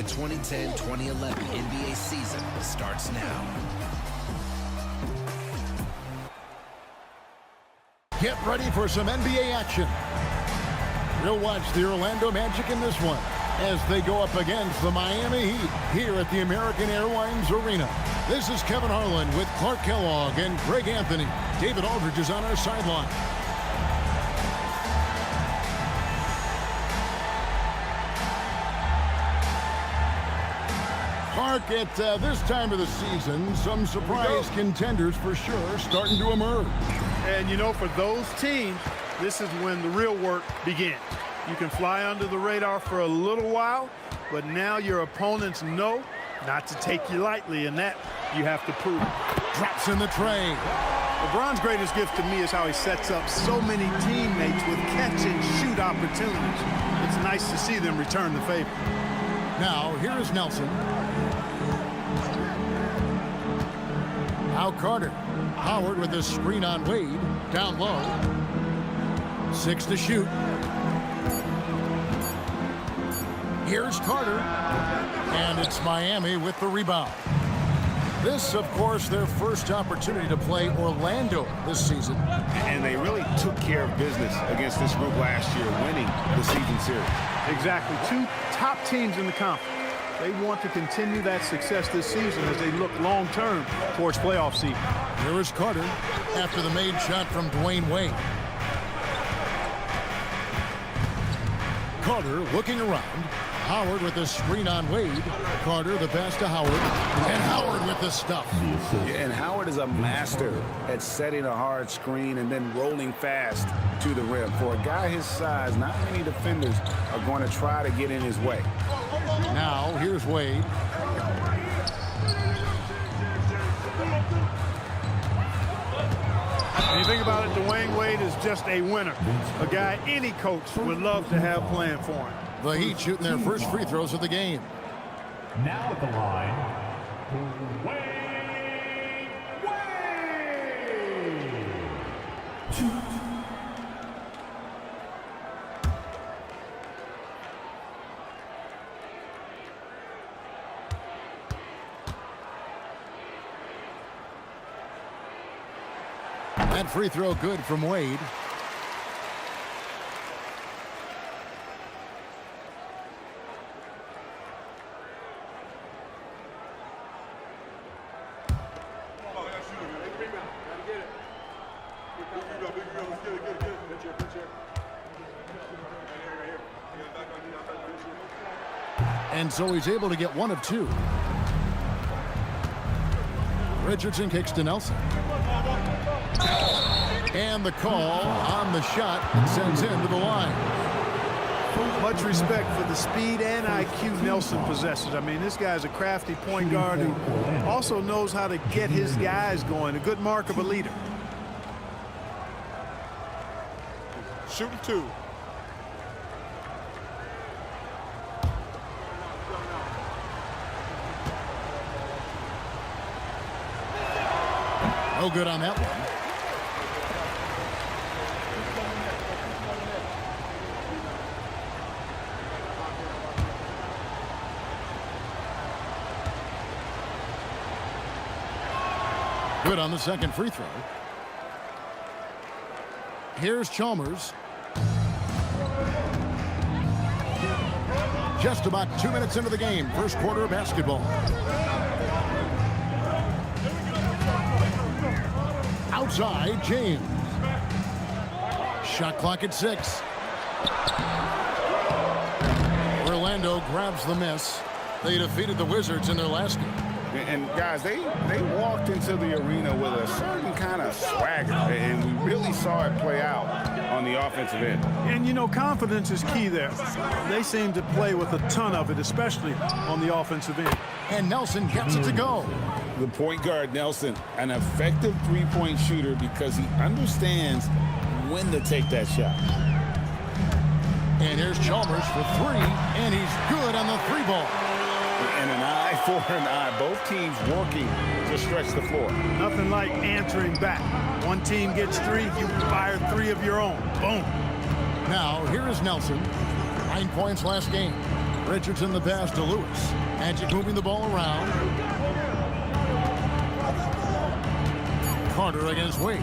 The 2010-2011 NBA season starts now. Get ready for some NBA action. We'll watch the Orlando Magic in this one as they go up against the Miami Heat here at the American Airlines Arena. This is Kevin Harlan with Clark Kellogg and Greg Anthony. David Aldridge is on our sideline. Clark, at this time of the season, some surprise contenders for sure starting to emerge. And, you know, for those teams, this is when the real work begins. You can fly under the radar for a little while, but now your opponents know not to take you lightly, and that you have to prove. Drops in the tray. LeBron's greatest gift to me is how he sets up so many teammates with catch-and-shoot opportunities. It's nice to see them return the favor. Now, here is Nelson. Now Carter. Howard with his screen on Wade. Down low. 6 to shoot. Here's Carter. And it's Miami with the rebound. This, of course, their first opportunity to play Orlando this season. And they really took care of business against this group last year, winning the season series. Exactly. 2 top teams in the conference. They want to continue that success this season as they look long-term towards playoff seeding. Here is Carter after the made shot from Dwayne Wade. Carter looking around. Howard with the screen on Wade. Carter the pass to Howard. And Howard with the stuff. Yeah, and Howard is a master at setting a hard screen and then rolling fast to the rim. For a guy his size, not many defenders are going to try to get in his way. Now here's Wade. When you think about it, Dwayne Wade is just a winner. A guy any coach would love to have playing for him. The Heat shooting their first free throws of the game. Now at the line, Wade. That free throw good from Wade. And so he's able to get 1 of 2. Richardson kicks to Nelson. And the call on the shot sends him to the line. Much respect for the speed and IQ Nelson possesses. I mean, this guy's a crafty point guard who also knows how to get his guys going. A good mark of a leader. Shooting 2. No good on that one. Good on the second free throw. Here's Chalmers. Just about 2 minutes into the game. First quarter of basketball. Outside, James. Shot clock at 6. Orlando grabs the miss. They defeated the Wizards in their last game. And guys, they walked into the arena with a certain kind of swagger, and we really saw it play out on the offensive end. And, you know, confidence is key there. They seem to play with a ton of it, especially on the offensive end. And Nelson gets it to go. The point guard, Nelson, an effective three-point shooter because he understands when to take that shot. And here's Chalmers for 3, and he's good on the 3 ball. And an eye for an eye. Both teams working to stretch the floor. Nothing like answering back. One team gets 3, you fire 3 of your own. Boom. Now, here is Nelson. 9 points last game. Richardson the pass to Lewis. Magic moving the ball around. Carter against Wade.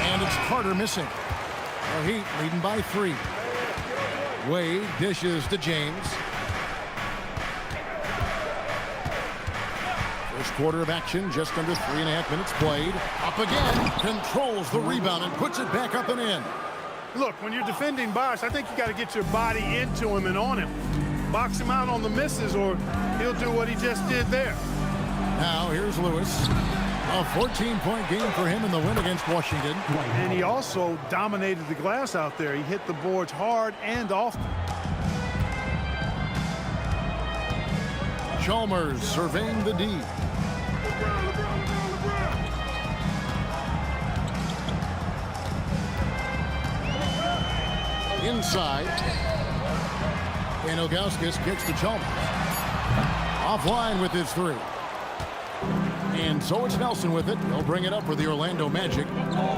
And it's Carter missing. The Heat leading by 3. Wade dishes to James. First quarter of action, just under 3.5 minutes played. Up again, controls the rebound and puts it back up and in. Look, when you're defending Bosh, I think you got to get your body into him and on him. Box him out on the misses or he'll do what he just did there. Now here's Lewis. A 14-point game for him in the win against Washington. And he also dominated the glass out there. He hit the boards hard and often. Chalmers surveying the D. Inside. And Ilgauskas kicks to Chalmers. Offline with his 3. And so it's Nelson with it. He'll bring it up for the Orlando Magic.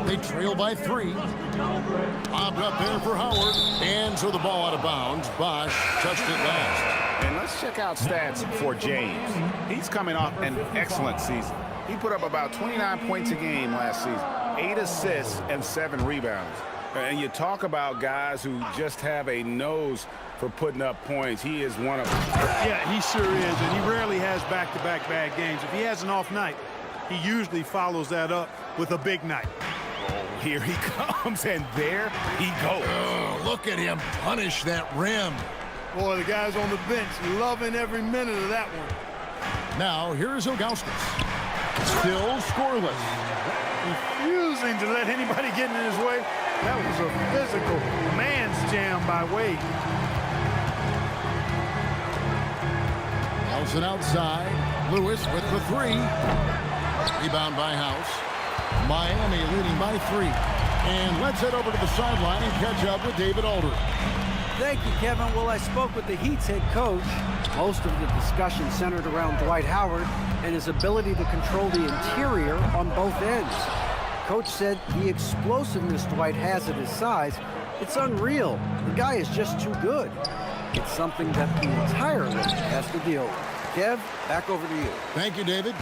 They trail by 3. Bobbed up there for Howard. And so the ball out of bounds. Bosh touched it last. And let's check out stats for James. He's coming off an excellent season. He put up about 29 points a game last season, 8 assists and 7 rebounds. And you talk about guys who just have a nose for putting up points. He is one of them. Yeah, he sure is, and he rarely has back-to-back bad games. If he has an off night, he usually follows that up with a big night. Oh, here he comes, and there he goes. Oh, look at him punish that rim. Boy, the guys on the bench loving every minute of that one. Now, here's Ilgauskas. Still scoreless. Refusing to let anybody get in his way. That was a physical man's jam by Wade. Nelson outside. Lewis with the 3. Rebound by House. Miami leading by 3. And let's head over to the sideline and catch up with David Aldridge. Thank you, Kevin. Well, I spoke with the Heat's head coach. Most of the discussion centered around Dwight Howard and his ability to control the interior on both ends. Coach said the explosiveness Dwight has at his size, it's unreal. The guy is just too good. It's something that the entire league has to deal with. Kev, back over to you. Thank you, David.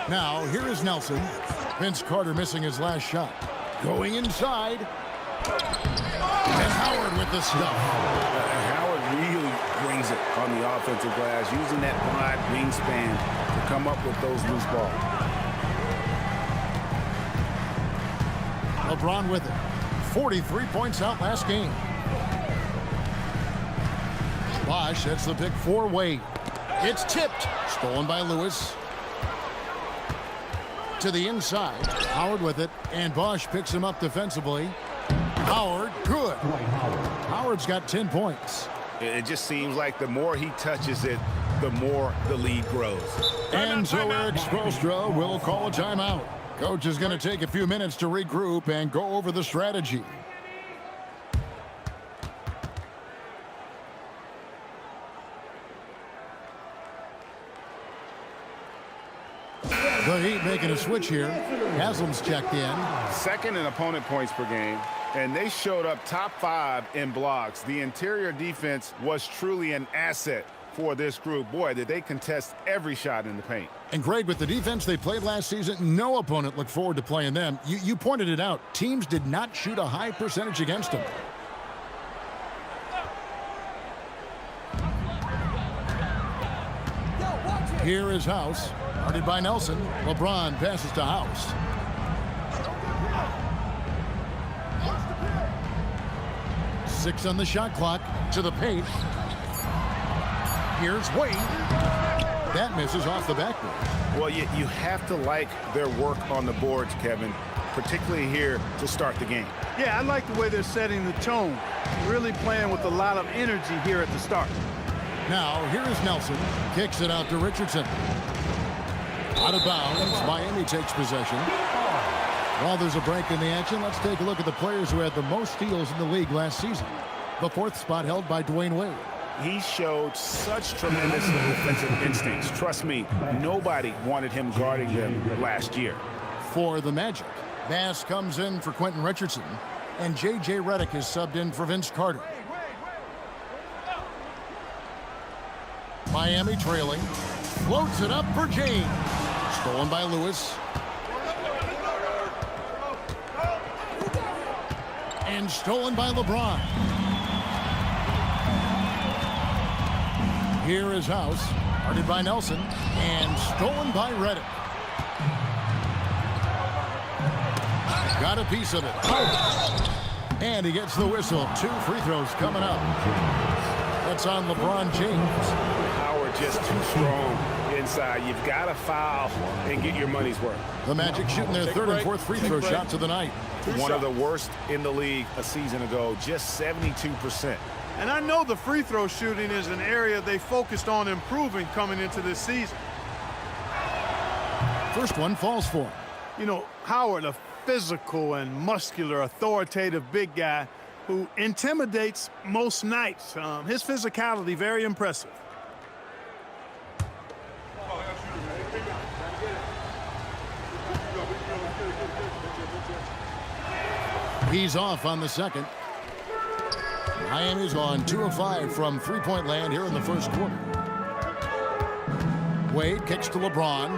Now, here is Nelson. Vince Carter missing his last shot. Going inside. And Howard with the stuff. Howard really brings it on the offensive glass, using that wide wingspan to come up with those loose balls. LeBron with it. 43 points out last game. Bosh sets the pick for Wade. It's tipped. Stolen by Lewis. To the inside. Howard with it. And Bosh picks him up defensively. Howard, good. Howard's got 10 points. It just seems like the more he touches it, the more the lead grows. And so Eric Spoelstra will call a timeout. Coach is going to take a few minutes to regroup and go over the strategy. The Heat making a switch here. Haslam's checked in. Second in opponent points per game, and they showed up top 5 in blocks. The interior defense was truly an asset for this group. Boy, did they contest every shot in the paint. And Greg, with the defense they played last season, no opponent looked forward to playing them. You pointed it out. Teams did not shoot a high percentage against them. Here is House. Guarded by Nelson. LeBron passes to House. Six on the shot clock. To the paint. Here's Wade. That misses off the backboard. Well, you have to like their work on the boards, Kevin, particularly here to start the game. Yeah, I like the way they're setting the tone. Really playing with a lot of energy here at the start. Now, here is Nelson. Kicks it out to Richardson. Out of bounds. Miami takes possession. While there's a break in the action, let's take a look at the players who had the most steals in the league last season. The 4th spot held by Dwayne Wade. He showed such tremendous defensive instincts. Trust me, nobody wanted him guarding them last year. For the Magic, Bass comes in for Quentin Richardson, and J.J. Redick is subbed in for Vince Carter. Miami trailing. Floats it up for James. Stolen by Lewis. And stolen by LeBron. Here is House. Guarded by Nelson. And stolen by Redick. Got a piece of it. And he gets the whistle. 2 free throws coming up. That's on LeBron James. Howard just too strong inside. You've got to foul and get your money's worth. The Magic shooting their third and fourth free throw shots of the night. One of the worst in the league a season ago, just 72%. And I know the free throw shooting is an area they focused on improving coming into this season. First one falls for him. You know, Howard, a physical and muscular, authoritative big guy who intimidates most nights. His physicality, very impressive. He's off on the second. Miami's on 2 of 5 from three-point land here in the first quarter. Wade kicks to LeBron.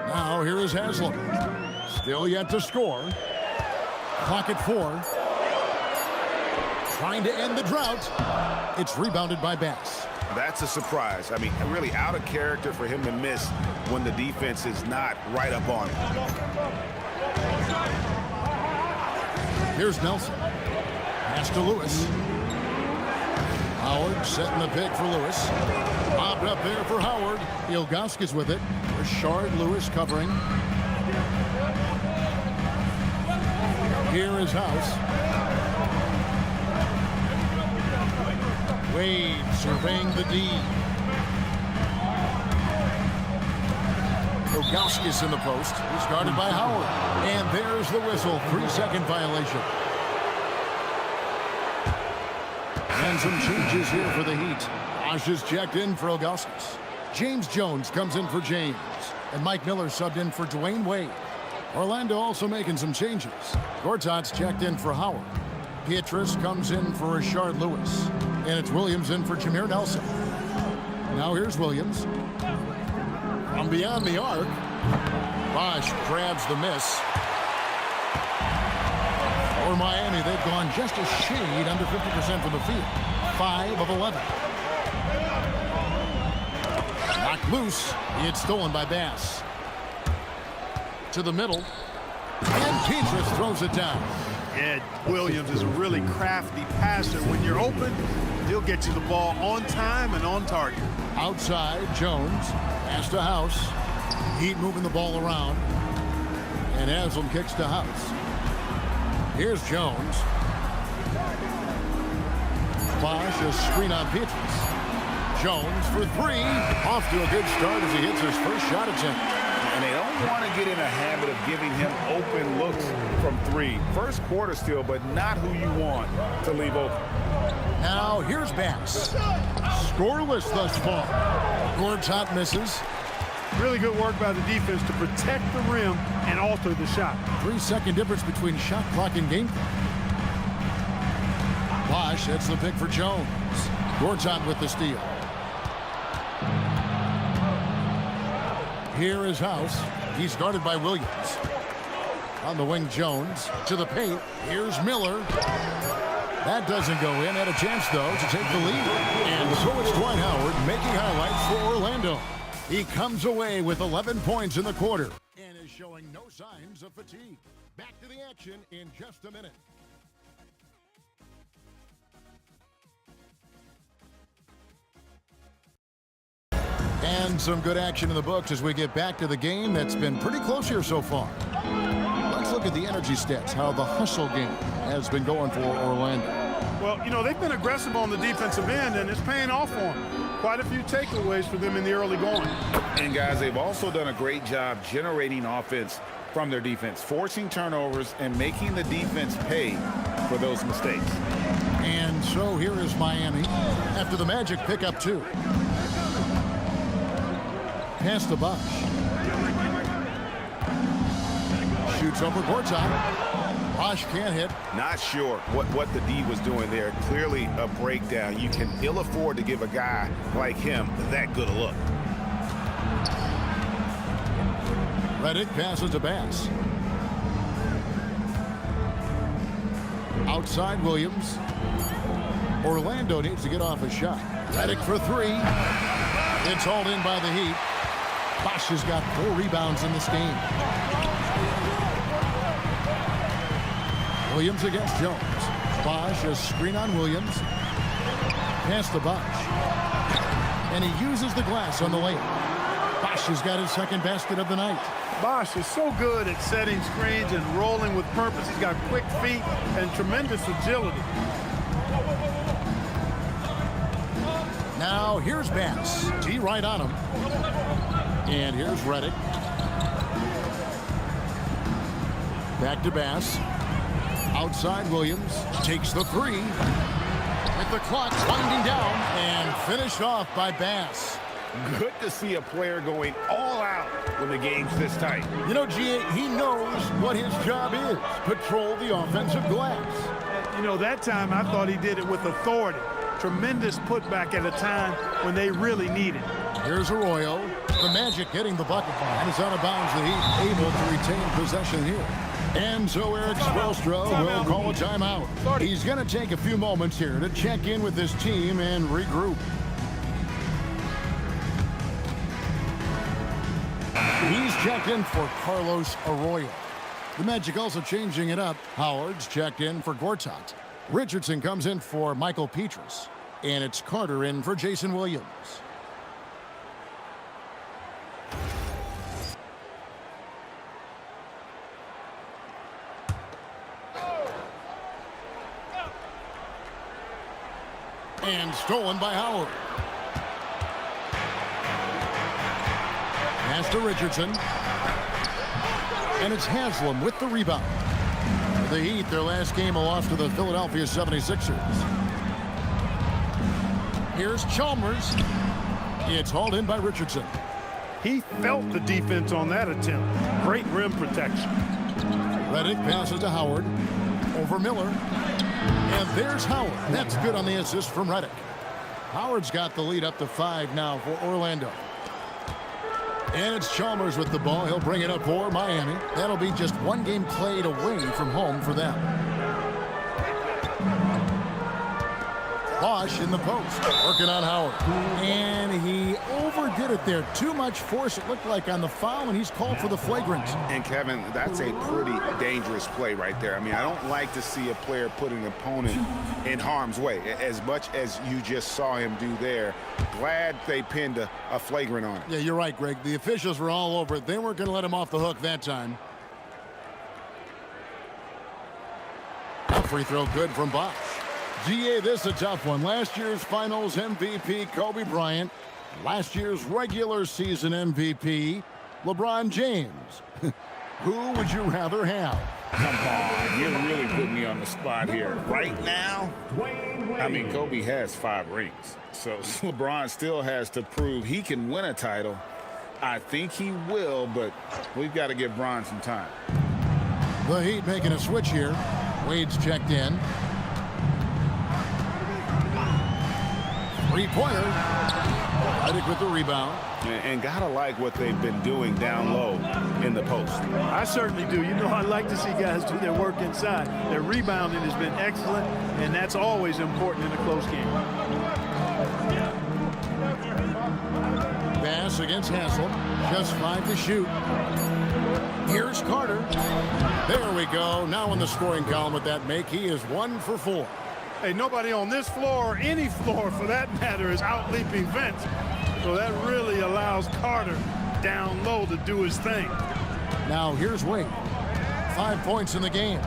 Now here is Haslam. Still yet to score. Clock at 4. Trying to end the drought. It's rebounded by Bass. That's a surprise. I mean, really out of character for him to miss when the defense is not right up on him. Here's Nelson. Pass to Lewis. Howard setting the pick for Lewis. Bobbed up there for Howard. Ilgauskas with it. Rashard Lewis covering. Here is House. Wade surveying the D. Ilgauskas in the post. He's guarded by Howard. And there's the whistle. 3-second violation. And some changes here for the Heat. Bosh is checked in for Ilgauskas. James Jones comes in for James. And Mike Miller subbed in for Dwayne Wade. Orlando also making some changes. Gortat's checked in for Howard. Pietrus comes in for Rashard Lewis. And it's Williams in for Jameer Nelson. Now here's Williams. From beyond the arc. Bosh grabs the miss. For Miami, they've gone just a shade under 50% from the field. 5 of 11. Knocked loose. It's stolen by Bass. To the middle. And Pietrus throws it down. Ed Williams is a really crafty passer. When you're open, he'll get you the ball on time and on target. Outside, Jones. Pass to House. Heat moving the ball around. And Haslam kicks to House. Here's Jones. Bosh, a screen on Pietrus. Jones for 3. Off to a good start as he hits his first shot attempt. And they don't want to get in a habit of giving him open looks from 3. First quarter still, but not who you want to leave open. Now here's Bass. Scoreless thus far. Gortat misses. Really good work by the defense to protect the rim and alter the shot. 3-second difference between shot clock and game clock. Bosh hits the pick for Jones. Gortat with the steal. Here is House. He's guarded by Williams. On the wing, Jones to the paint. Here's Miller. That doesn't go in. Had a chance, though, to take the lead. And so it's Dwight Howard making highlights for Orlando. He comes away with 11 points in the quarter and is showing no signs of fatigue. Back to the action in just a minute. And some good action in the books as we get back to the game that's been pretty close here so far. Let's look at the energy stats, how the hustle game has been going for Orlando. Well, you know, they've been aggressive on the defensive end, and it's paying off for them. Quite a few takeaways for them in the early going. And, guys, they've also done a great job generating offense from their defense, forcing turnovers and making the defense pay for those mistakes. And so here is Miami after the Magic pick up 2. Pass to Bosh. Shoots over Gortat. Bosch can't hit. Not sure what the D was doing there. Clearly a breakdown. You can ill afford to give a guy like him that good a look. Reddick passes to Bass. Outside Williams. Orlando needs to get off a shot. Reddick for three. It's hauled in by the Heat. Bosch has got 4 rebounds in this game. Williams against Jones. Bosch a screen on Williams. Pass to Bosch. And he uses the glass on the layup. Bosch has got his second basket of the night. Bosch is so good at setting screens and rolling with purpose. He's got quick feet and tremendous agility. Now here's Bass. T right on him. And here's Reddick. Back to Bass. Outside Williams. Takes the three. With the clock winding down. And finished off by Bass. Good to see a player going all out when the game's this tight. You know, G.A., he knows what his job is. Patrol the offensive glass. You know, that time I thought he did it with authority. Tremendous putback at a time when they really need it. Here's Arroyo. The Magic hitting the bucket. And it's out of bounds. The Heat able to retain possession here. And so Eric Spoelstra will call a timeout. He's going to take a few moments here to check in with his team and regroup. He's checked in for Carlos Arroyo. The Magic also changing it up. Howard's checked in for Gortat. Richardson comes in for Michael Petrus. And it's Carter in for Jason Williams. And stolen by Howard. Pass to Richardson. And it's Haslam with the rebound. The Heat, their last game, a loss to the Philadelphia 76ers. Here's Chalmers. It's hauled in by Richardson. He felt the defense on that attempt. Great rim protection. Reddick passes to Howard. Over Miller. And there's Howard. That's good on the assist from Reddick. Howard's got the lead up to 5 now for Orlando. And it's Chalmers with the ball. He'll bring it up for Miami. That'll be just one game played away from home for them. Bosch in the post, working on Howard. And he overdid it there. Too much force, it looked like, on the foul, and he's called for the flagrant. And, Kevin, that's a pretty dangerous play right there. I mean, I don't like to see a player put an opponent in harm's way, as much as you just saw him do there. Glad they pinned a flagrant on him. Yeah, you're right, Greg. The officials were all over it. They weren't going to let him off the hook that time. A free throw good from Bosch. GA, this is a tough one. Last year's finals MVP, Kobe Bryant. Last year's regular season MVP, LeBron James. Who would you rather have? Come on, you're really putting me on the spot here. Right now, I mean, Kobe has 5 rings. So LeBron still has to prove he can win a title. I think he will, but we've got to give Bron some time. The Heat making a switch here. Wade's checked in. Three-pointer. Reddick with the rebound. And gotta like what they've been doing down low in the post. I certainly do. You know, I like to see guys do their work inside. Their rebounding has been excellent, and that's always important in a close game. Bass against Haslam. Just 5 to shoot. Here's Carter. There we go. Now in the scoring column with that make, he is 1 for 4. Hey, nobody on this floor, or any floor for that matter, is out-leaping Vince. So that really allows Carter down low to do his thing. Now here's Wade. 5 points in the game.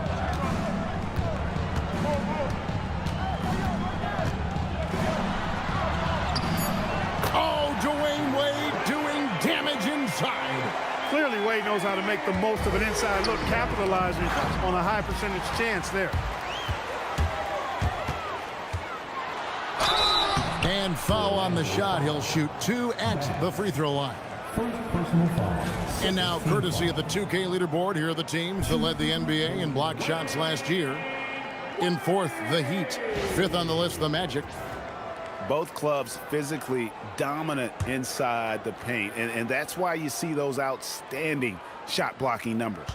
Oh, Dwayne Wade doing damage inside. Clearly, Wade knows how to make the most of an inside look, capitalizing on a high percentage chance there. And foul on the shot. He'll shoot 2 at the free throw line. First personal foul. And now, courtesy of the 2K leaderboard, here are the teams that led the NBA in block shots last year. In fourth, the Heat. Fifth on the list, the Magic. Both clubs physically dominant inside the paint, and that's why you see those outstanding shot blocking numbers.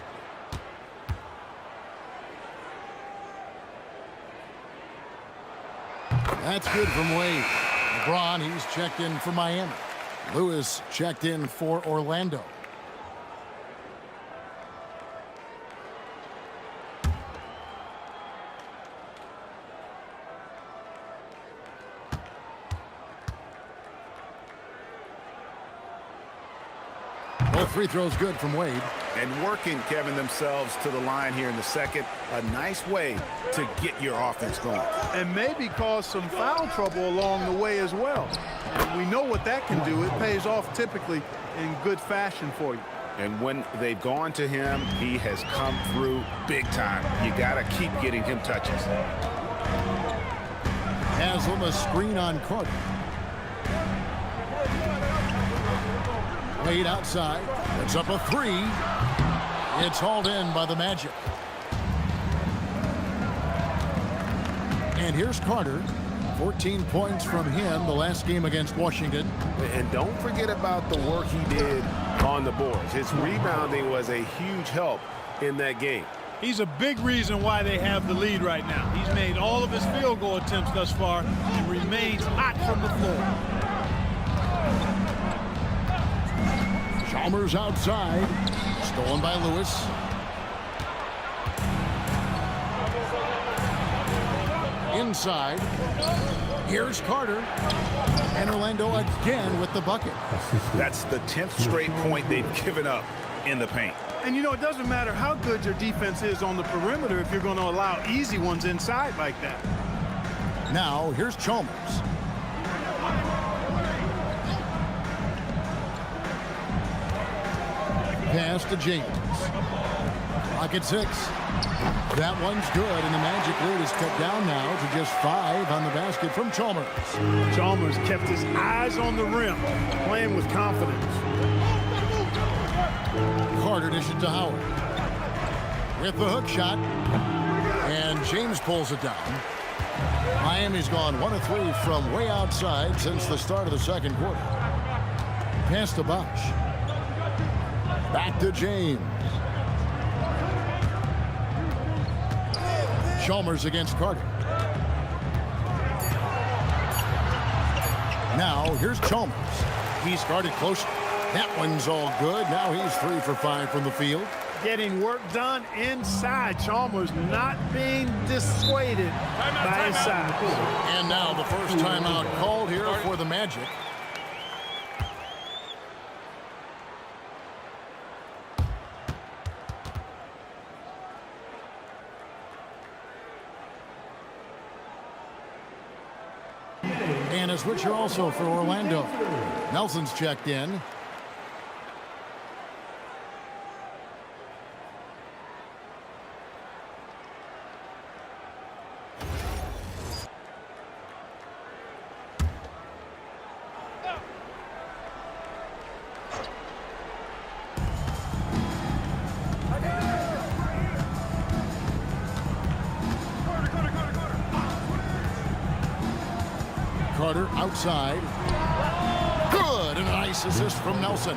That's good from Wade. LeBron, he's checked in for Miami. Lewis checked in for Orlando. Both free throws good from Wade. And working, Kevin, themselves to the line here in the second. A nice way to get your offense going. And maybe cause some foul trouble along the way as well. We know what that can do. It pays off typically in good fashion for you. And when they've gone to him, he has come through big time. You got to keep getting him touches. Haslam a screen on Carter. Wade outside. Puts up a three. It's hauled in by the Magic. And here's Carter. 14 points from him the last game against Washington. And don't forget about the work he did on the boards. His rebounding was a huge help in that game. He's a big reason why they have the lead right now. He's made all of his field goal attempts thus far and remains hot from the floor. Chalmers outside. Stolen by Lewis. Inside. Here's Carter. And Orlando again with the bucket. That's the 10th straight point they've given up in the paint. And, you know, it doesn't matter how good your defense is on the perimeter if you're going to allow easy ones inside like that. Now, here's Chalmers. Pass to James. Clock at 6. That one's good, and the Magic lead is cut down now to just 5 on the basket from Chalmers. Chalmers kept his eyes on the rim, playing with confidence. Carter dishes it to Howard. With the hook shot. And James pulls it down. Miami's gone 1 of 3 from way outside since the start of the second quarter. Pass to Bosch. Back to James. Chalmers against Carter. Now, here's Chalmers. He started close. That one's all good. Now he's 3 for 5 from the field. Getting work done inside. Chalmers not being dissuaded by his size. And now the first timeout called here for the Magic. And a switcher also for Orlando. Nelson's checked in. Carter outside. Good, and a nice assist from Nelson.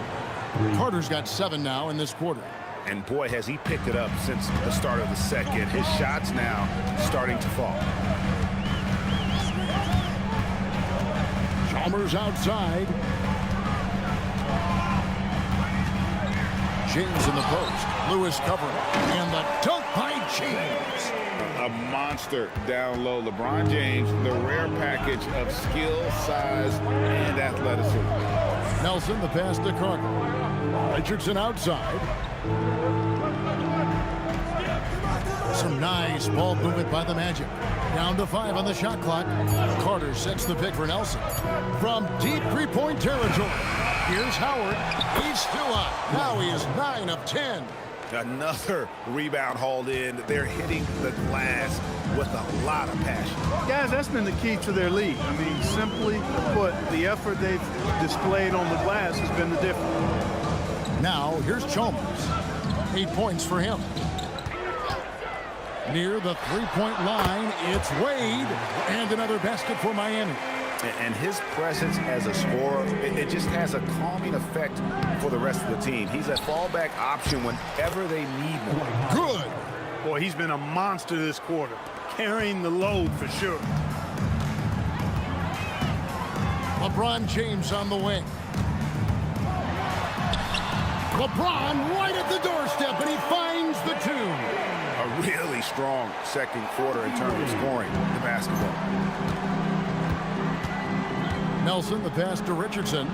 Carter's got 7 now in this quarter. And boy, has he picked it up since the start of the second. His shots now starting to fall. Chalmers outside. James in the post. Lewis covering. And the dunk by James. A monster down low. LeBron James, the rare package of skill, size, and athleticism. Nelson, the pass to Carter. Richardson outside. Some nice ball movement by the Magic. Down to 5 on the shot clock. Carter sets the pick for Nelson. From deep three-point territory. Here's Howard. He's still up. Now he is 9 of 10. Another rebound hauled in. They're hitting the glass with a lot of passion. Guys, that's been the key to their lead. I mean, simply put, the effort they've displayed on the glass has been the difference. Now, here's Chalmers. 8 points for him. Near the three-point line, it's Wade. And another basket for Miami. And his presence as a scorer, it just has a calming effect for the rest of the team. He's a fallback option whenever they need one. Good. Boy, he's been a monster this quarter, carrying the load for sure. LeBron James on the wing. LeBron right at the doorstep, and he finds the two. A really strong second quarter in terms of scoring the basketball. Nelson, the pass to Richardson.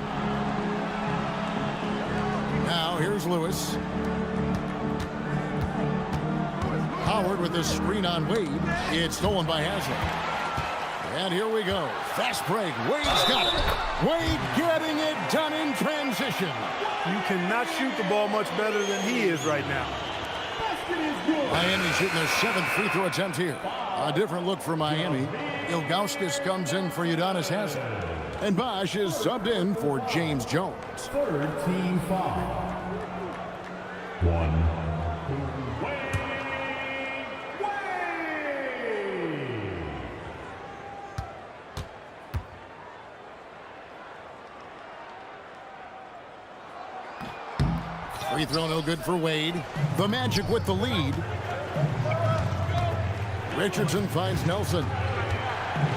Now here's Lewis. Howard with the screen on Wade. It's stolen by Haslem. And here we go. Fast break. Wade's got it. Wade getting it done in transition. You cannot shoot the ball much better than he is right now. Miami shooting their 7th free throw attempt here. A different look for Miami. Ilgauskas comes in for Udonis Haslem. And Bosch is subbed in for James Jones. Third team foul. 1. Free throw no good for Wade. The Magic with the lead. Richardson finds Nelson.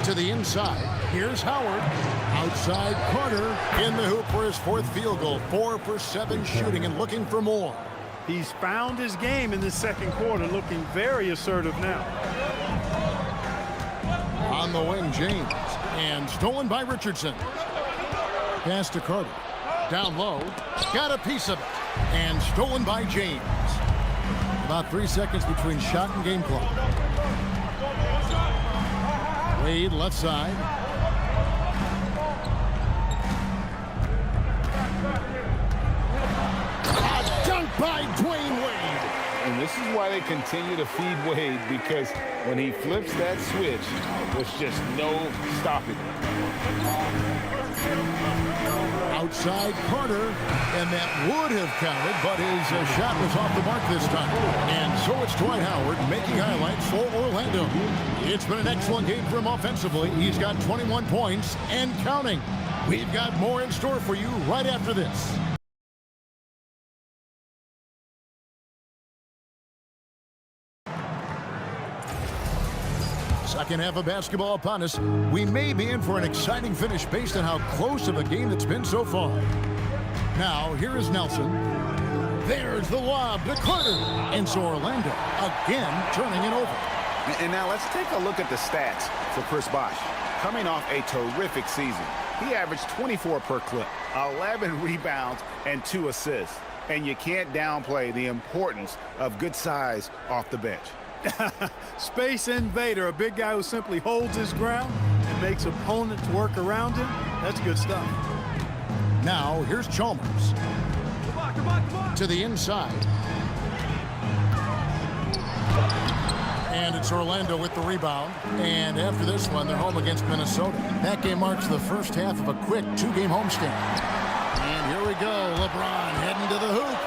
To the inside. Here's Howard. Outside Carter in the hoop for his 4th field goal. 4 for 7 shooting and looking for more. He's found his game in this second quarter, looking very assertive now. On the wing, James. And stolen by Richardson. Pass to Carter. Down low. Got a piece of it. And stolen by James. About 3 seconds between shot and game clock. Wade left side. A dunk by Dwayne Wade. And this is why they continue to feed Wade, because when he flips that switch, there's just no stopping it. Outside Carter, and that would have counted, but his shot was off the mark this time. And so it's Dwight Howard making highlights for Orlando. It's been an excellent game for him offensively. He's got 21 points and counting. We've got more in store for you right after this. Second half of basketball upon us. We may be in for an exciting finish based on how close of a game it's been so far. Now, here is Nelson. There's the lob to Carter. And so Orlando again turning it over. And now let's take a look at the stats for Chris Bosh. Coming off a terrific season, he averaged 24 per clip, 11 rebounds, and 2 assists. And you can't downplay the importance of good size off the bench. Space invader, a big guy who simply holds his ground and makes opponents work around him. That's good stuff. Now, here's Chalmers. Come on. To the inside. And it's Orlando with the rebound. And after this one, they're home against Minnesota. That game marks the first half of a quick 2-game homestand. And here we go. LeBron heading to the hoop.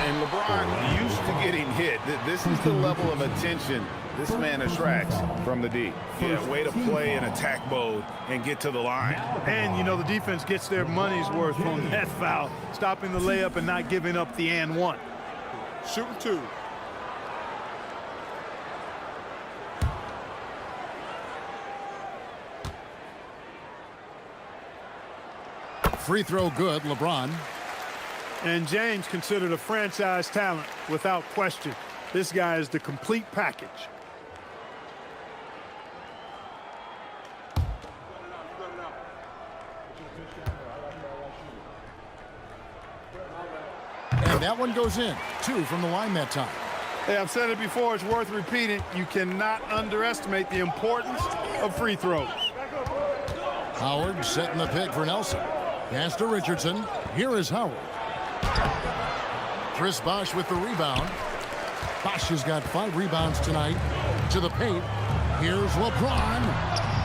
And LeBron used to getting hit. This is the level of attention this man attracts from the D. Yeah, way to play in attack mode and get to the line. And, you know, the defense gets their money's worth on that foul, stopping the layup and not giving up the and one. Shooting 2. Free throw good, LeBron. And James considered a franchise talent without question. This guy is the complete package. And that one goes in. 2 from the line that time. Hey, I've said it before, it's worth repeating. You cannot underestimate the importance of free throws. Howard setting the pick for Nelson. Pass to Richardson. Here is Howard. Chris Bosh with the rebound. Bosh has got 5 rebounds tonight. To the paint. Here's LeBron.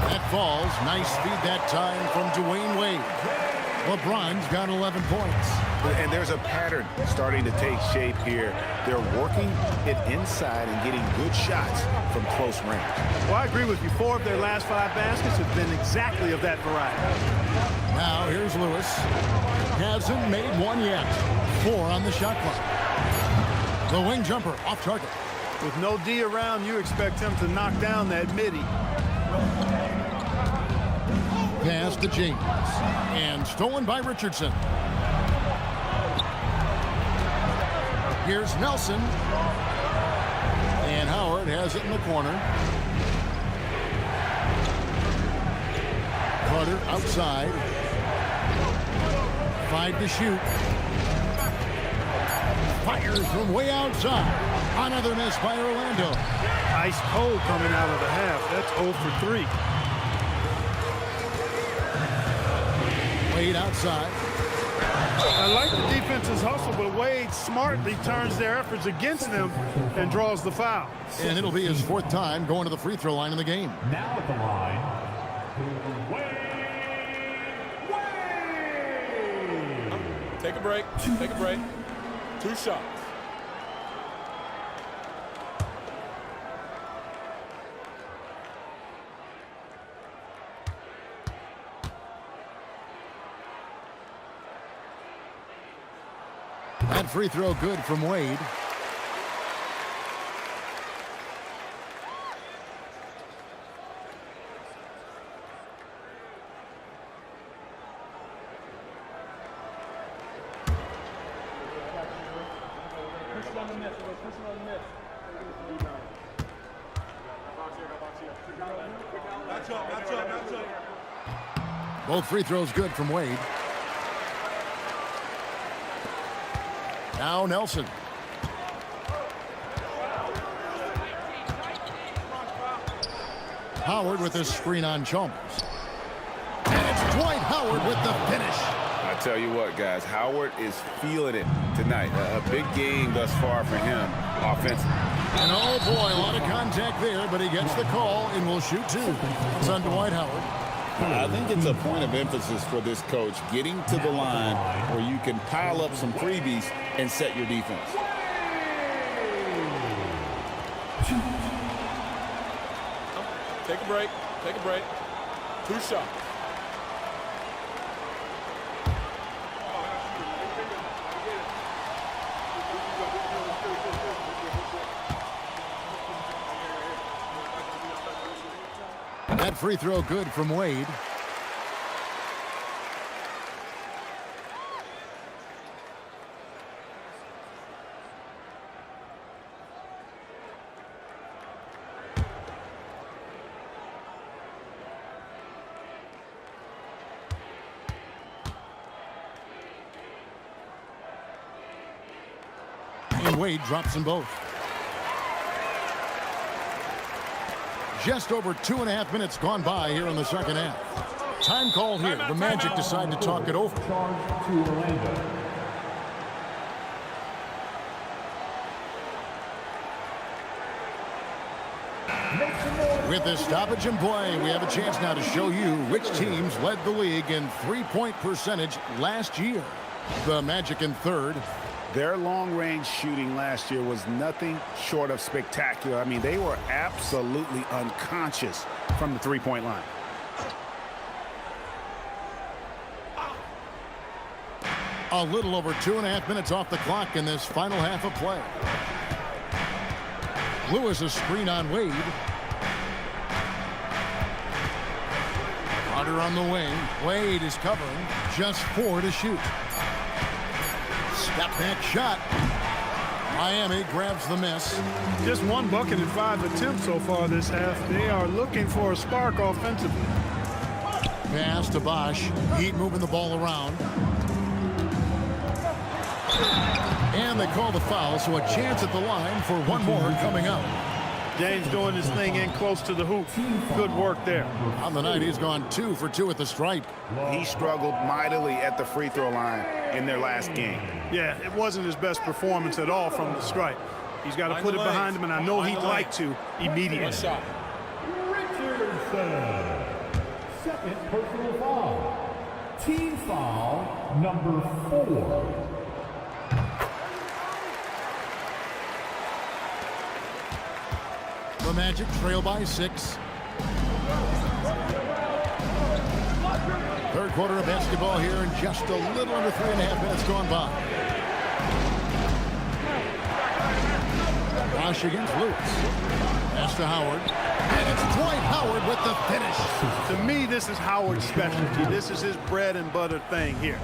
That falls. Nice feed that time from Dwayne Wade. LeBron's got 11 points. And there's a pattern starting to take shape here. They're working it inside and getting good shots from close range. Well, I agree with you. 4 of their last 5 baskets have been exactly of that variety. Now here's Lewis. Hasn't made one yet. 4 on the shot clock. The wing jumper off target. With no D around, you expect him to knock down that midi. Pass to James. And stolen by Richardson. Here's Nelson. And Howard has it in the corner. Carter outside. 5 to shoot. Fires from way outside. Another miss by Orlando. Ice cold coming out of the half. That's 0 for 3. Wade outside. I like the defense's hustle, but Wade smartly turns their efforts against them and draws the foul. And it'll be his 4th time going to the free throw line in the game. Now at the line, Wade. Take a break. Take a break. 2 shots. That free throw good from Wade. Both free throws good from Wade. Now Nelson. Howard with his screen on Chalmers. And it's Dwight Howard with the finish. I tell you what, guys, Howard is feeling it tonight. A big game thus far for him offensively. And oh boy, a lot of contact there, but he gets the call and will shoot 2. It's on Dwight Howard. I think it's a point of emphasis for this coach, getting to the line where you can pile up some freebies and set your defense. Take a break. Take a break. 2 shots. That free throw good from Wade. And Wade drops them both. Just over 2.5 minutes gone by here in the second half. Time called here. The Magic decide to talk it over. Charge to Orlando. With this stoppage in play, we have a chance now to show you which teams led the league in three-point percentage last year. The Magic in 3rd. Their long-range shooting last year was nothing short of spectacular. I mean, they were absolutely unconscious from the three-point line. A little over 2.5 minutes off the clock in this final half of play. Lewis a screen on Wade. Carter on the wing. Wade is covering. Just 4 to shoot. Step back shot. Miami grabs the miss. Just 1 bucket in 5 attempts so far this half. They are looking for a spark offensively. Pass to Bosch. Heat moving the ball around. And they call the foul, so a chance at the line for one more coming up. James doing his thing in close to the hoop. Good work there. On the night, he's gone 2 for 2 at the stripe. He struggled mightily at the free throw line in their last game. Yeah, it wasn't his best performance at all from the stripe. He's got to put it behind him, and I know he'd like to immediately. One shot. Richardson. Second personal foul. Team foul number 4. The Magic trail by 6. Third quarter of basketball here, and just a little under 3.5 minutes gone by. Bosh against Lewis. Pass to Howard. And it's Dwight Howard with the finish. To me, this is Howard's specialty. This is his bread and butter thing here.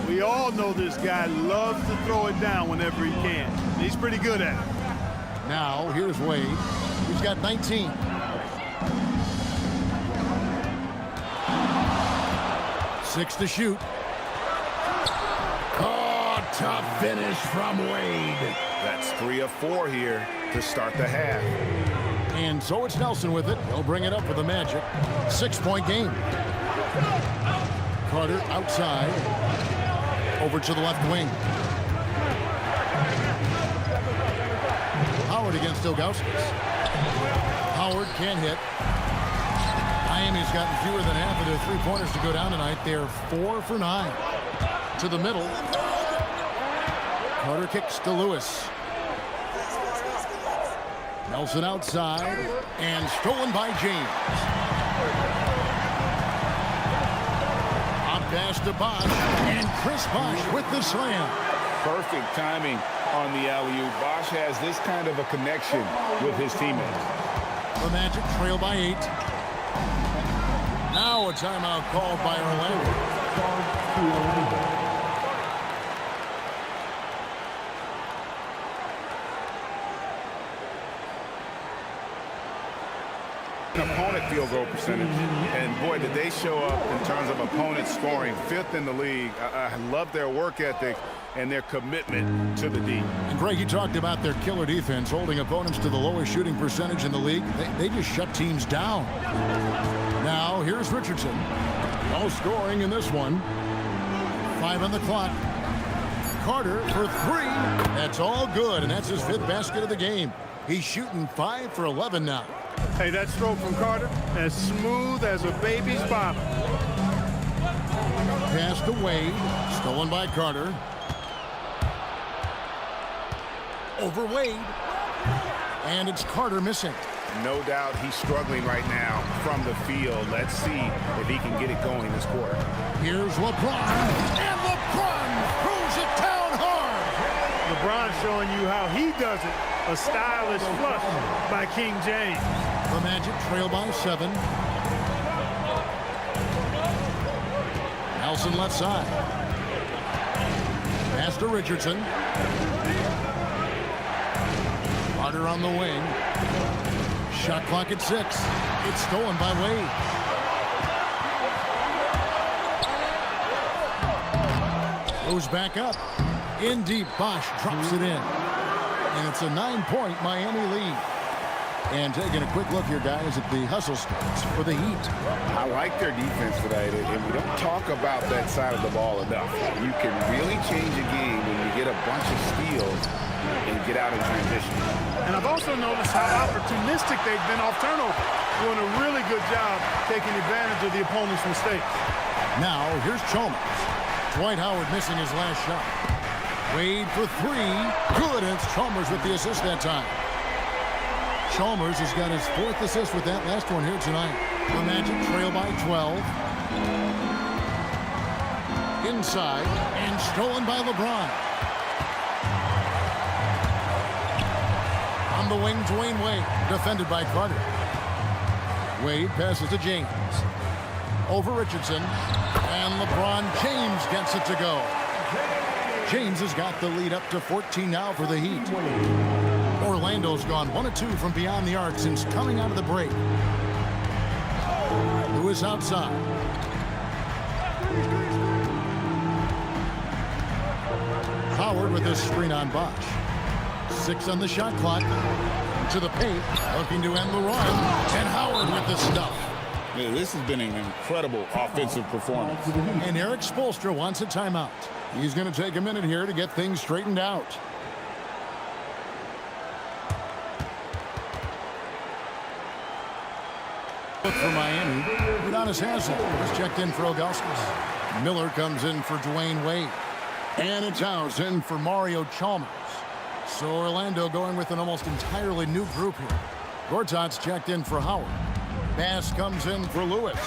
We all know this guy loves to throw it down whenever he can. He's pretty good at it. Now, here's Wade. He's got 19. Six to shoot. Oh, tough finish from Wade. That's 3 of 4 here to start the half. And so it's Nelson with it. He'll bring it up for the Magic. 6-point game. Carter outside. Over to the left wing. Howard against Ilgauskas. Howard can't hit. Miami's gotten fewer than half of their three-pointers to go down tonight. They're 4 for 9. To the middle. Carter kicks to Lewis. Nelson outside, and stolen by James. On pass to Bosh, and Chris Bosh with the slam. Perfect timing on the alley-oop. Bosh has this kind of a connection with his teammates. The Magic trail by 8. Now a timeout called by Orlando. Opponent field goal percentage, and boy, did they show up in terms of opponent scoring. 5th in the league. I love their work ethic and their commitment to the D. And Greg, you talked about their killer defense, holding opponents to the lowest shooting percentage in the league. They just shut teams down. Now here's Richardson. No scoring in this one. 5 on the clock. Carter for 3. That's all good, and that's his 5th basket of the game. He's shooting 5 for 11 now. Hey, that stroke from Carter, as smooth as a baby's bottom. Pass to Wade, stolen by Carter. Over Wade. And it's Carter missing. No doubt he's struggling right now from the field. Let's see if he can get it going this quarter. Here's LeBron, and LeBron throws it down hard. LeBron showing you how he does it. A stylish flush by King James. The Magic trail by 7. Nelson left side. Pass to Richardson. Carter on the wing. Shot clock at 6. It's stolen by Wade. Goes back up. In deep, Bosh drops it in. And it's a 9-point Miami lead. And taking a quick look here, guys, at the hustle stats for the Heat. I like their defense tonight, and we don't talk about that side of the ball enough. You can really change a game when you get a bunch of steals and get out in transition. And I've also noticed how opportunistic they've been off turnover. Doing a really good job taking advantage of the opponent's mistakes. Now, here's Chalmers. Dwight Howard missing his last shot. Wade for 3. Good, and it's Chalmers with the assist that time. Chalmers has got his 4th assist with that last one here tonight. The Magic trail by 12. Inside, and stolen by LeBron. On the wing, Dwayne Wade, defended by Carter. Wade passes to James. Over Richardson, and LeBron James gets it to go. James has got the lead up to 14 now for the Heat. Orlando's gone 1 of 2 from beyond the arc since coming out of the break. Lewis outside. Howard with his screen on Bosh. 6 on the shot clock. To the paint, looking to end the run. And Howard with the stuff. Yeah, this has been an incredible offensive performance. And Eric Spoelstra wants a timeout. He's going to take a minute here to get things straightened out. For Miami, Udonis Haslem is checked in for Augustus. Miller comes in for Dwayne Wade. And it's House in for Mario Chalmers. So Orlando going with an almost entirely new group here. Gortat's checked in for Howard. Bass comes in for Lewis.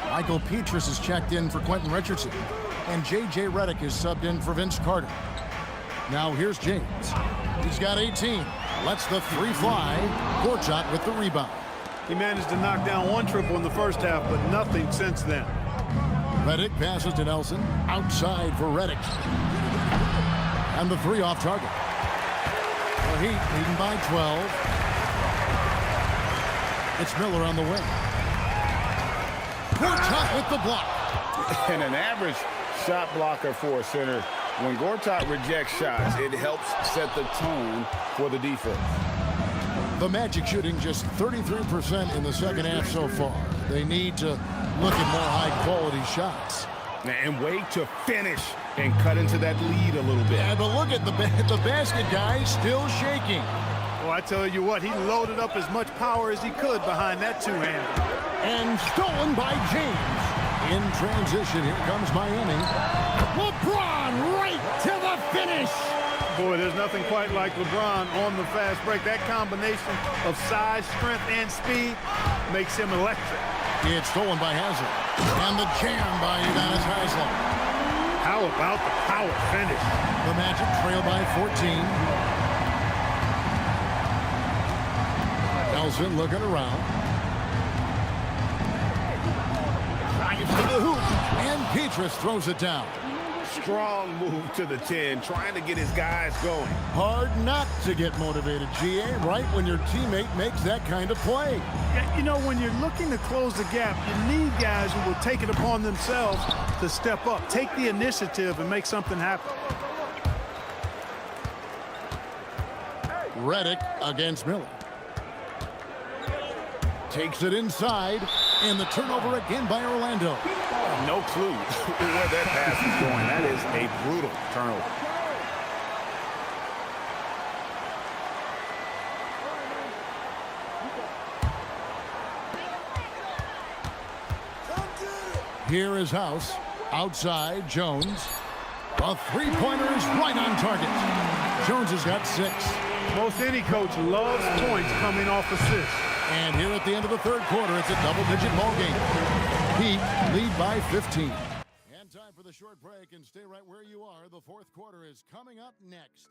Michael Petras is checked in for Quentin Richardson. And J.J. Redick is subbed in for Vince Carter. Now here's James. He's got 18. Lets the three fly. Gortat with the rebound. He managed to knock down one triple in the first half, but nothing since then. Redick passes to Nelson. Outside for Redick. And the three off target. The Heat leading by 12. It's Miller on the wing. Gortat with the block. And an average shot blocker for a center. When Gortat rejects shots, it helps set the tone for the defense. The Magic shooting just 33% in the second half so far. They need to look at more high-quality shots. And wait to finish and cut into that lead a little bit. Yeah, but look at the basket guy still shaking. Well, I tell you what, he loaded up as much power as he could behind that two-hander. And stolen by James. In transition, here comes Miami. LeBron right to the finish. Boy, there's nothing quite like LeBron on the fast break. That combination of size, strength, and speed makes him electric. It's stolen by Haslem. And the jam by Udonis Haslem. How about the power finish? The Magic trail by 14. Nelson looking around. Drives to the hoop. And Petras throws it down. Strong move to the 10, trying to get his guys going. Hard not to get motivated, GA, right when your teammate makes that kind of play. Yeah, you know, when you're looking to close the gap, you need guys who will take it upon themselves to step up, take the initiative, and make something happen. Redick against Miller. Takes it inside, and the turnover again by Orlando. No clue where that pass is going. That is a brutal turnover. Here is House. Outside, Jones. A three-pointer is right on target. Jones has got 6. Most any coach loves points coming off assists. And here at the end of the third quarter, it's a double-digit ball game. Heat lead by 15. And time for the short break, and stay right where you are. The fourth quarter is coming up next.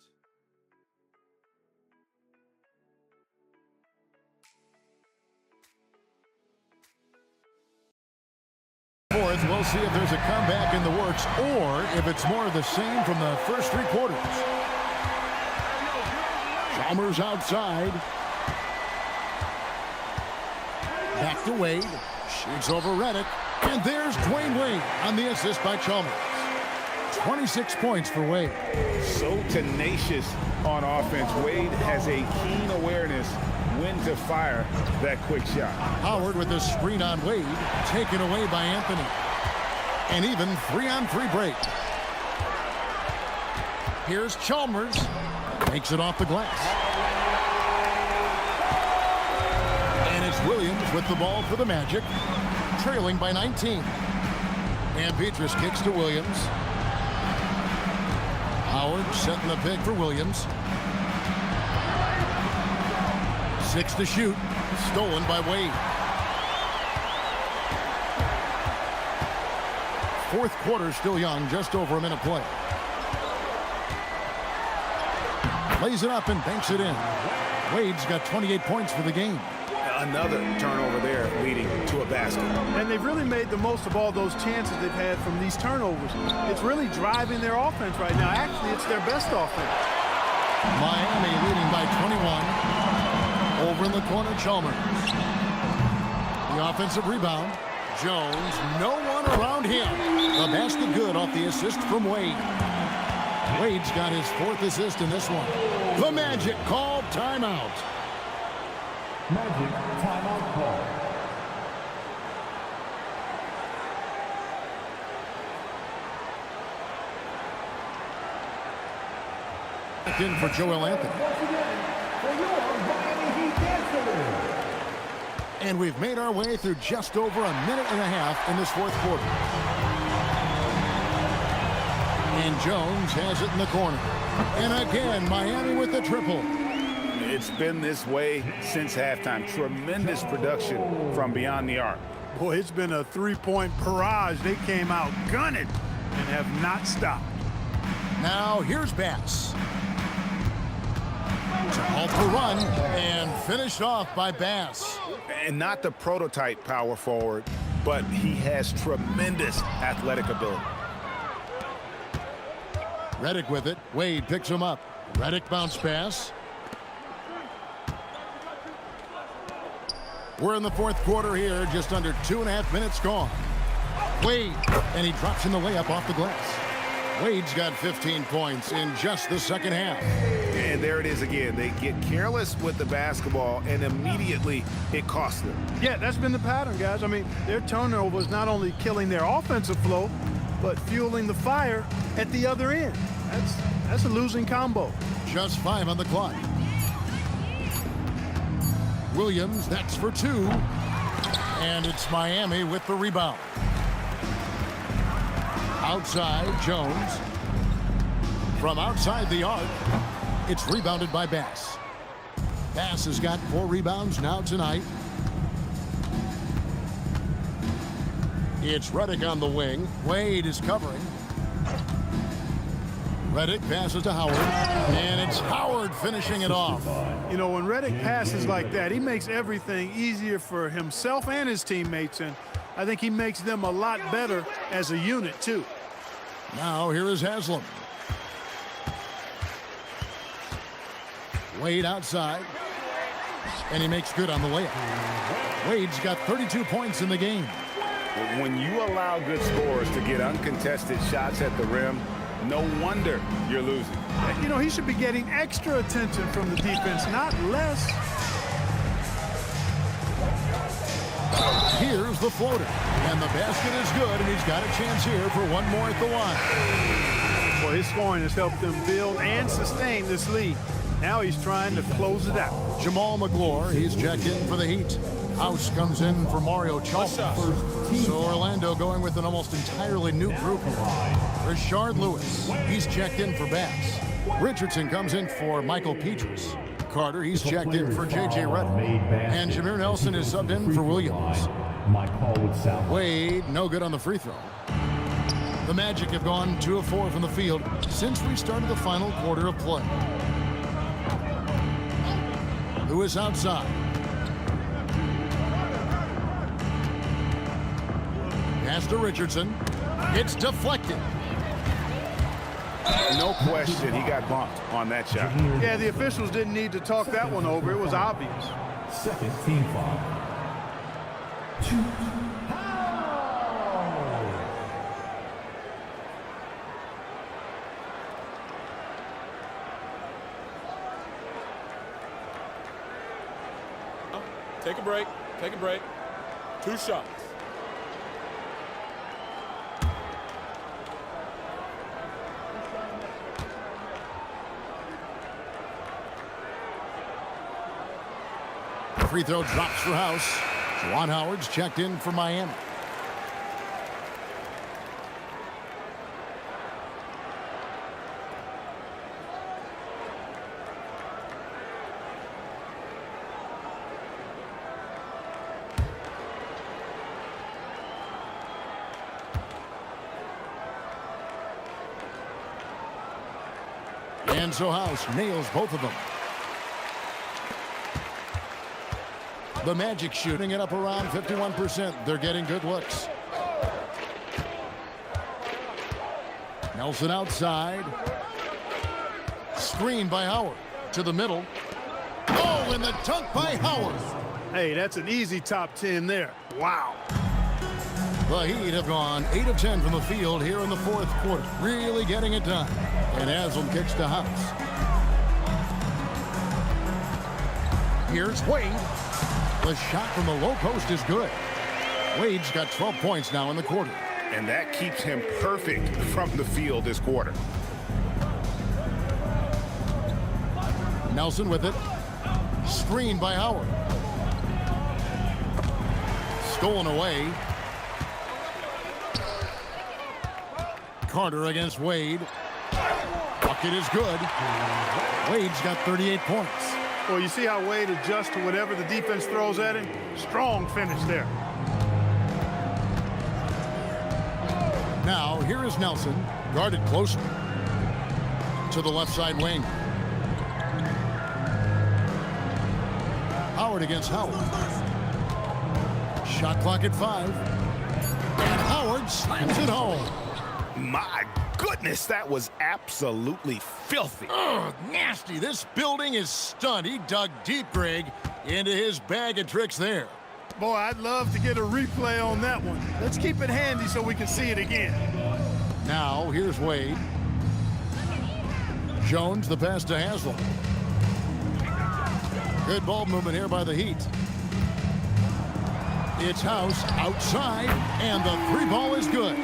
Fourth, we'll see if there's a comeback in the works or if it's more of the same from the first 3 quarters. Chalmers outside. Back to Wade. Shoots over Redick. And there's Dwayne Wade on the assist by Chalmers. 26 points for Wade. So tenacious on offense. Wade has a keen awareness when to fire that quick shot. Howard with the screen on Wade. Taken away by Anthony. And even 3-on-3 break. Here's Chalmers. Makes it off the glass. Williams with the ball for the Magic, trailing by 19. And Petras kicks to Williams. Howard setting the pick for Williams. 6 to shoot. Stolen by Wade. Fourth quarter still young, just over a minute play. Lays it up and banks it in. Wade's got 28 points for the game. Another turnover there leading to a basket. And they've really made the most of all those chances they've had from these turnovers. It's really driving their offense right now. Actually, it's their best offense. Miami leading by 21. Over in the corner, Chalmers. The offensive rebound. Jones, no one around him. The basket good off the assist from Wade. Wade's got his 4th assist in this one. The Magic call timeout. Magic timeout call. In for Joel Anthony. And we've made our way through just over a minute and a half in this fourth quarter. And Jones has it in the corner. And again, Miami with the triple. It's been this way since halftime. Tremendous production from beyond the arc. Boy, it's been a three-point barrage. They came out gunning and have not stopped. Now here's Bass. Off the run and finished off by Bass. And not the prototype power forward, but he has tremendous athletic ability. Redick with it. Wade picks him up. Redick bounce pass. We're in the fourth quarter here, just under 2.5 minutes gone. Wade, and he drops in the layup off the glass. Wade's got 15 points in just the second half. And there it is again. They get careless with the basketball, and immediately it costs them. Yeah, that's been the pattern, guys. I mean, their turnover is not only killing their offensive flow, but fueling the fire at the other end. That's a losing combo. Just 5 on the clock. Williams, that's for 2. And it's Miami with the rebound. Outside, Jones. From outside the arc, it's rebounded by Bass. Bass has got 4 rebounds now tonight. It's Redick on the wing. Wade is covering. Redick passes to Howard, and it's Howard finishing it off. You know, when Redick passes like that, he makes everything easier for himself and his teammates, and I think he makes them a lot better as a unit, too. Now here is Haslam. Wade outside, and he makes good on the layup. Wade's got 32 points in the game. When you allow good scorers to get uncontested shots at the rim, no wonder you're losing. You know, he should be getting extra attention from the defense, not less. Here's the floater, and the basket is good, and he's got a chance here for one more at the line. Well, his scoring has helped them build and sustain this lead. Now he's trying to close it out. Jamal McGlure, he's checked in for the Heat. House comes in for Mario Chalmers. So Orlando going with an almost entirely new group here. Rashard Lewis, he's checked in for Bass. Richardson comes in for Michael Petrus. Carter, he's checked in for J.J. Redick. And Jameer Nelson is subbed in for Williams. Wade, no good on the free throw. The Magic have gone 2 of 4 from the field since we started the final quarter of play. Lewis outside. Pass to Richardson. It's deflected. No question, he got bumped on that shot. Yeah, the officials didn't need to talk that one over. It was obvious. Second team foul. 2 Take a break. Take a break. 2 shots. Free throw drops for House. Juwan Howard's checked in for Miami. And so House nails both of them. The Magic shooting it up around 51%. They're getting good looks. Nelson outside. Screen by Howard. To the middle. Oh, and the dunk by Howard. Hey, that's an easy top 10 there. Wow. The Heat have gone 8 of 10 from the field here in the fourth quarter. Really getting it done. And Haslam kicks to House. Here's Wade. The shot from the low post is good. Wade's got 12 points now in the quarter. And that keeps him perfect from the field this quarter. Nelson with it. Screen by Howard. stolen away. Carter against Wade. Bucket is good. Wade's got 38 points. Well, you see how Wade adjusts to whatever the defense throws at him? Strong finish there. Now, here is Nelson, guarded closer to the left side wing. Howard against Howard. Shot clock at 5. And Howard slams it home. My goodness, that was absolutely filthy. Ugh, nasty. This building is stunned. He dug deep, Greg, into his bag of tricks there. Boy, I'd love to get a replay on that one. Let's keep it handy so we can see it again. Now, here's Wade. Jones, the pass to Haslem. Good ball movement here by the Heat. It's House outside, and the 3-ball is good.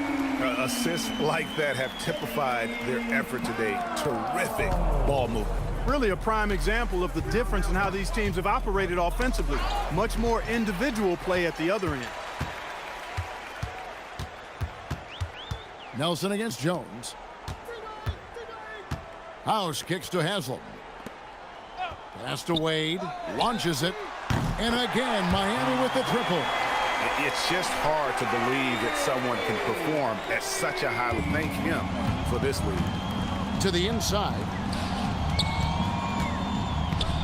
Assists like that have typified their effort today. Terrific ball movement. Really a prime example of the difference in how these teams have operated offensively. Much more individual play at the other end. Nelson against Jones. House kicks to Haslem. Pass to Wade. Launches it. And again, Miami with the triple. It's just hard to believe that someone can perform at such a high level. Thank him for this lead. To the inside.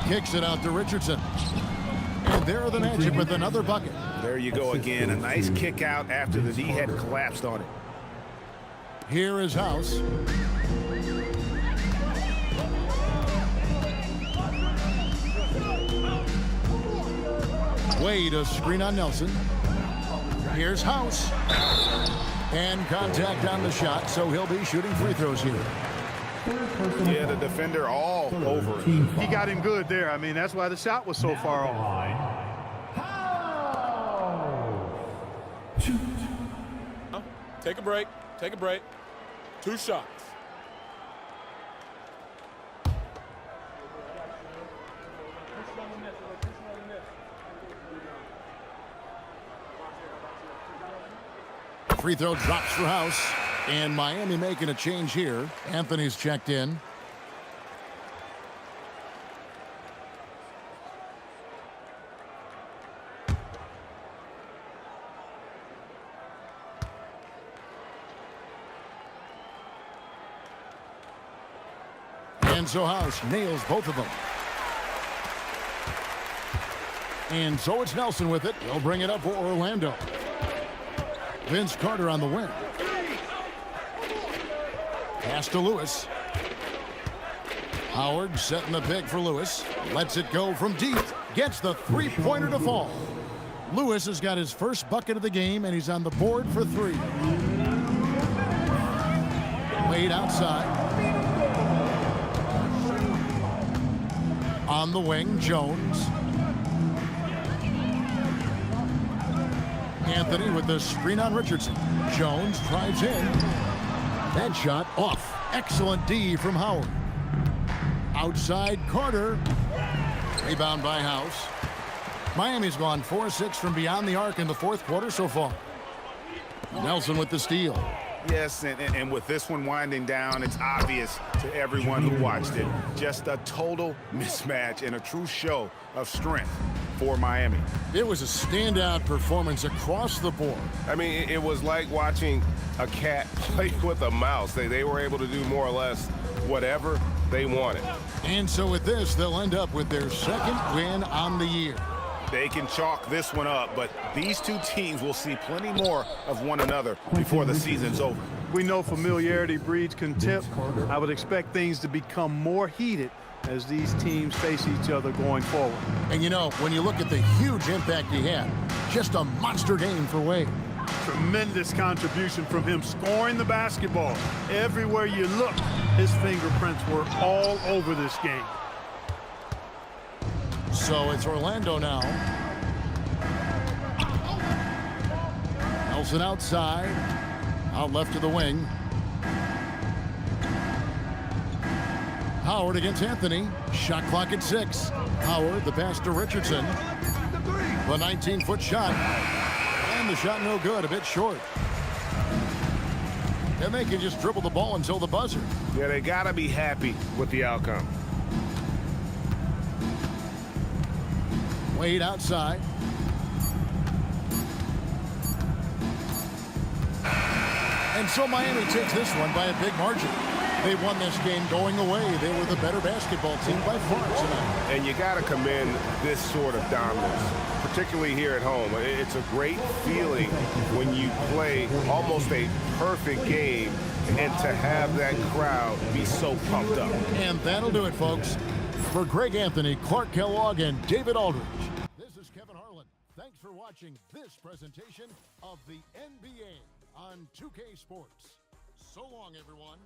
Kicks it out to Richardson. And there are the Magic with another bucket. There you go again. A nice kick out after the D had collapsed on it. Here is House. Wade, a screen on Nelson. Here's House. And contact on the shot, so he'll be shooting free throws here. Yeah, the defender all over him. He got him good there. I mean, that's why the shot was so far off. Take a break. Take a break. 2 shots. Free throw drops for House. And Miami making a change here. Anthony's checked in. And so House nails both of them. And so it's Nelson with it. They'll bring it up for Orlando. Vince Carter on the wing. Pass to Lewis. Howard setting the pick for Lewis. Lets it go from deep. Gets the 3-pointer to fall. Lewis has got his first bucket of the game, and he's on the board for 3. Wade outside. On the wing, Jones. Anthony with the screen on Richardson. Jones drives in. That shot off. Excellent D from Howard. Outside, Carter. Rebound by House. Miami's gone 4-6 from beyond the arc in the 4th quarter so far. Nelson with the steal. Yes, and with this one winding down, it's obvious to everyone who watched it. Just a total mismatch and a true show of strength for Miami. It was a standout performance across the board. I mean, it was like watching a cat play with a mouse. They were able to do more or less whatever they wanted. And so with this, they'll end up with their 2nd win on the year. They can chalk this one up, but these two teams will see plenty more of one another before the season's over. We know familiarity breeds contempt. I would expect things to become more heated as these teams face each other going forward. And you know, when you look at the huge impact he had, just a monster game for Wade. Tremendous contribution from him scoring the basketball. Everywhere you look, his fingerprints were all over this game. So it's Orlando now. Nelson outside. Out left to the wing. Howard against Anthony. Shot clock at 6. Howard, the pass to Richardson. The 19-foot shot. the shot no good, a bit short. And they can just dribble the ball until the buzzer. Yeah, they got to be happy with the outcome. Wade outside. And so Miami takes this one by a big margin. They won this game going away. They were the better basketball team by far tonight. And you got to commend this sort of dominance, particularly here at home. It's a great feeling when you play almost a perfect game and to have that crowd be so pumped up. And that'll do it, folks. For Greg Anthony, Clark Kellogg, and David Aldridge, this is Kevin Harlan. Thanks for watching this presentation of the NBA on 2K Sports. So long, everyone.